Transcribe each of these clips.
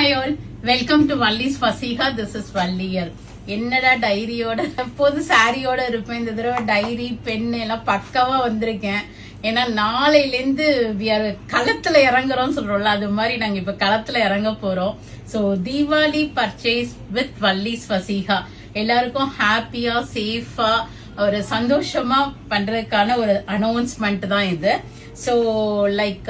Hi all, welcome to Valli's Fasiha. This is Vallier. என்னடா டைரியோட எப்போது சாரியோட இருப்பேன். இந்த தடவை டைரி பென் எல்லாம் பக்காவா வந்திருக்கேன். ஏன்னா நாளையிலேருந்து களத்துல இறங்குறோம் சொல்றோம்ல, அது மாதிரி நாங்க இப்ப களத்துல இறங்க போறோம். So Deepavali purchase with Vallis Fasiha எல்லாருக்கும் ஹாப்பியா சேஃபா ஒரு சந்தோஷமா பண்றதுக்கான ஒரு அனௌன்ஸ்மெண்ட் தான் இது. So like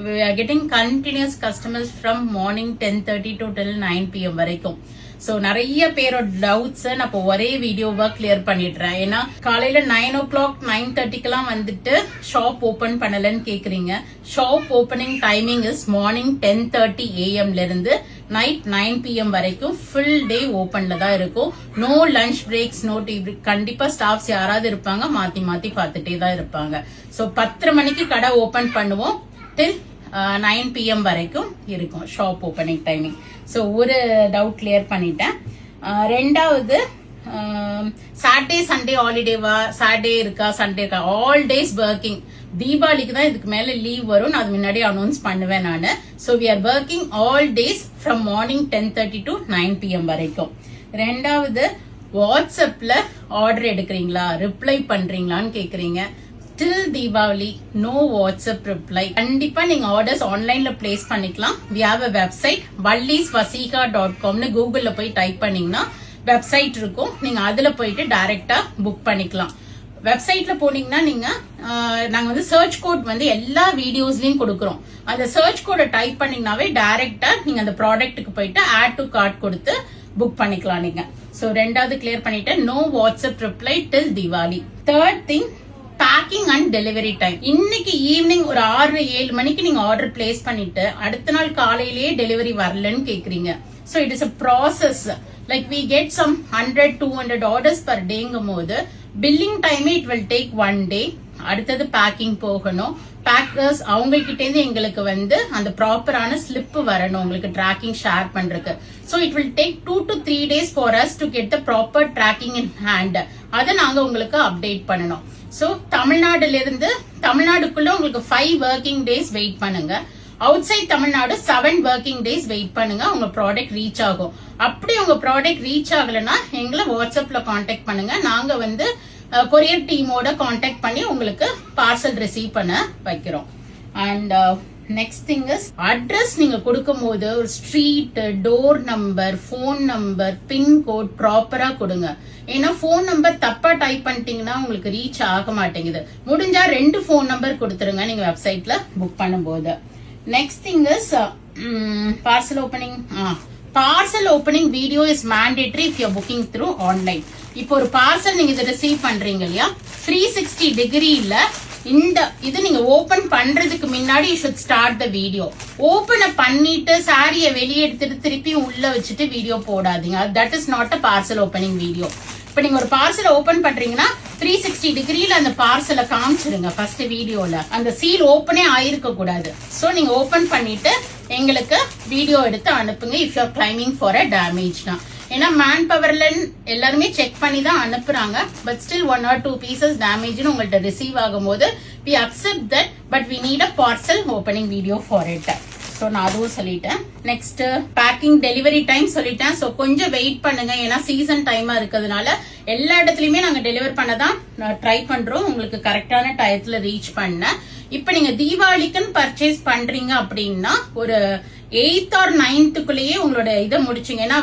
we are getting continuous customers from morning 10:30 to till 9 PM வரைக்கும். சோ நிறைய பேரோட டவுட்ஸ் நான் இப்போ ஒரே வீடியோவா கிளியர் பண்ணிடுறேன். ஏன்னா காலையில 9 o'clock 9:30க்குலாம் வந்துட்டு ஷாப் ஓபன் பண்ணலன்னு கேக்குறீங்க. Shop opening timing is morning 10:30 AM ல இருந்து நைட் 9 PM வரைக்கும் ஃபுல் டே ஓபன்ல தான் இருக்கும். No lunch breaks, no tea break. கண்டிப்பா ஸ்டாஃப்ஸ் யாராவது இருப்பாங்க, மாத்தி மாத்தி பார்த்துட்டே தான் இருப்பாங்க. சோ 10 மணிக்கு கடை ஓபன் பண்ணுவோம், டில் 9 PM வரைக்கும் இருக்கும் ஷாப் ஓபனிங் டைமிங். ஸோ ஒரு டவுட் கிளியர் பண்ணிட்டேன். ரெண்டாவது, சாட்டர்டே சண்டே ஹாலிடேவா? சாட்டர்டே இருக்கா, சண்டே இருக்கா? All days working. தீபாவளிக்கு தான் இதுக்கு மேல லீவ் வரும், நான் அது முன்னாடி அனௌன்ஸ் பண்ணுவேன் நான். So we are working all days from morning 10:30 to 9 PM வரைக்கும். ரெண்டாவது, வாட்ஸ்அப்ல ஆர்டர் எடுக்கிறீங்களா, ரிப்ளை பண்றீங்களான்னு கேக்குறீங்க. Till Diwali, no WhatsApp reply. கண்டிப்பா நீங்க ஆர்டர்ஸ் ஆன்லைன்ல பிளேஸ் பண்ணிக்கலாம். We have a website vallisfasiha.com னு கூகுள்ல போய் டைப் பண்ணீங்கன்னா வெப்சைட் இருக்கும். நீங்க அதுல போயிட்டு டைரக்டா புக் பண்ணிக்கலாம். வெப்சைட்ல போனீங்கன்னா நீங்க நாங்க வந்து சர்ச் கோட் வந்து எல்லா வீடியோஸ்லயும் கொடுக்கறோம். அந்த சர்ச் கோட டைப் பண்ணீங்கன்னாவே டைரக்டா நீங்க அந்த ப்ராடக்ட்டுக்கு போயிட்டு ஆட் டு கார்ட் கொடுத்து புக் பண்ணிக்கலாம் நீங்க. சோ ரெண்டாவது கிளியர் பண்ணிட்டேன். No WhatsApp reply till Diwali. Third thing, packing and delivery time. இன்னைக்கு ஈவினிங் ஒரு 6-7 மணிக்கு நீங்க ஆர்டர் பிளேஸ் பண்ணிட்டு அடுத்த நாள் காலையிலேயே டெலிவரி வரலன்னு கேக்குறீங்க. So it is a process. Like we get some 100-200 orders per dayங்கும் போது billing time it will take 1 day. அடுத்தது பேக்கிங் போகணும். பேக்கர்ஸ் அவங்ககிட்ட இருந்து எங்களுக்கு வந்து அந்த ப்ராப்பரான ஸ்லிப் வரணும் உங்களுக்கு ட்ராக்கிங் ஷேர் பண்றதுக்கு. So it will take 2 to 3 days for us to get the proper tracking in hand. அதை நாங்க உங்களுக்கு அப்டேட் பண்ணணும். சோ தமிழ்நாடுக்குள்ள உங்களுக்கு 5 working days வெயிட் பண்ணுங்க. Outside Tamil Nadu 7 working days wait பண்ணுங்க, உங்க ப்ராடக்ட் ரீச் ஆகும். அப்படி உங்க ப்ராடக்ட் ரீச் ஆகலன்னா எங்களை வாட்ஸ்அப்ல கான்டாக்ட் பண்ணுங்க. நாங்க வந்து கொரியர் டீமோட கான்டாக்ட் பண்ணி உங்களுக்கு பார்சல் ரிசீவ் பண்ண வைக்கிறோம். And next thing is address. நீங்க கொடுக்கும் போது ஒரு street, door number, phone number, pincode ப்ராப்பரா கொடுங்க. ஏன்னா போன் நம்பர் தப்பா டைப் பண்ணிட்டீங்கன்னா உங்களுக்கு ரீச் ஆக மாட்டேங்குது. முடிஞ்சா 2 போன் நம்பர் கொடுத்துருங்க நீங்க வெப்சைட்ல புக் பண்ணும்போது. Next thing is parcel opening. Parcel opening video is mandatory if you R booking through online. இப்போ ஒரு பார்சல் நீங்க இதை ரிசீவ் பண்றீங்க இல்லையா, 360 டிகிரில இந்த இது நீங்க ஓபன் பண்றதுக்கு முன்னாடி you should start the video. Open பண்ணிட்டு சாரிய வெளியே எடுத்துட்டு திருப்பி உள்ள வச்சுட்டு வீடியோ போடாதீங்க. That is not a parcel opening video. இப்ப நீங்க ஒரு பார்சல் ஓபன் பண்றீங்கன்னா 360 டிகிரில அந்த பார்சலை காமிச்சிருங்க ஃபர்ஸ்ட் வீடியோல. அந்த சீல் ஓபனே ஆயிருக்க கூடாது. சோ நீங்க ஓபன் பண்ணிட்டு எங்களுக்கு வீடியோ எடுத்து அனுப்புங்க if you are claiming for a டேமேஜ்னா. ஏன்னா மேன் பவர்ல எல்லாருமே செக் பண்ணி தான் அனுப்புறாங்க. பட் ஸ்டில் 1 or 2 pieces டேமேஜ்னு உங்கள்ட்ட ரிசீவ் ஆகும் போது we accept that, but we need a parcel opening video for it. So நான் அதுவும் சொல்லிட்டேன். நெக்ஸ்ட் பேக்கிங் டெலிவரி டைம் சொல்லிட்டேன். சோ கொஞ்சம் வெயிட் பண்ணுங்க, ஏன்னா சீசன் டைமா இருக்கிறதுனால எல்லா இடத்துலயுமே நாங்க டெலிவர் பண்ணதான் ட்ரை பண்றோம் உங்களுக்கு கரெக்டான டயத்துல ரீச் பண்ண. இப்ப நீங்க தீபாவளிக்குன்னு பர்ச்சேஸ் பண்றீங்க அப்படின்னா ஒரு 8th or 9th உங்களோட இதை முடிச்சுங்க. ஏன்னா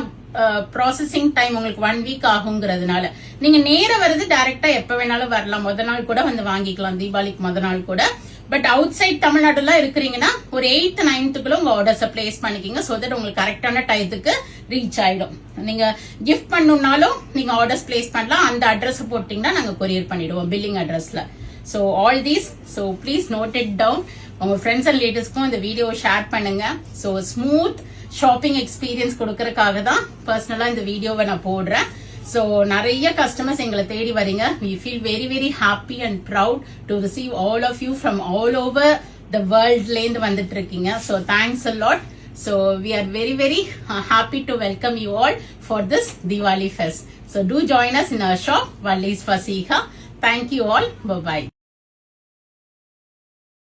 ப்ராசஸிங் டைம் உங்களுக்கு 1 week ஆகுங்கிறதுனால நீங்க நேர வருது டைரக்டா எப்ப வேணாலும் வரலாம். முத நாள் கூட வந்து வாங்கிக்கலாம், தீபாவளிக்கு முத நாள் கூட. பட் அவுட் சைட் தமிழ்நாடுல இருக்கிறீங்கன்னா ஒரு 8th 9th உங்க ஆர்டர்ஸை பிளேஸ் பண்ணிக்கிங்க. சோ தட் உங்களுக்கு கரெக்டான டயத்துக்கு ரீச் ஆயிடும். நீங்க கிஃப்ட் பண்ணணும்னாலும் நீங்க ஆர்டர்ஸ் பிளேஸ் பண்ணலாம். அந்த அட்ரஸ் போட்டீங்கன்னா நாங்க கொரியர் பண்ணிடுவோம் பில்லிங் அட்ரஸ்ல. So all these, so please note it down. உங்க ஃப்ரெண்ட்ஸ் அண்ட் ரிலேட்டிவ்ஸ்க்கும் இந்த வீடியோ ஷேர் பண்ணுங்க. சோ ஸ்மூத் ஷாப்பிங் எக்ஸ்பீரியன்ஸ் கொடுக்கறதுக்காக தான் பர்சனலா இந்த வீடியோவை நான் போடுறேன். சோ நிறைய கஸ்டமர்ஸ் எங்களை தேடி வரீங்க. We feel very very happy and proud to receive all of you from all over the world ல இருந்து வந்துட்டு இருக்கீங்க. So thanks a lot. So we are very very happy to welcome you all for this Diwali fest. So do join us in our shop Valli's Fasiha. Thank you all. Bye bye.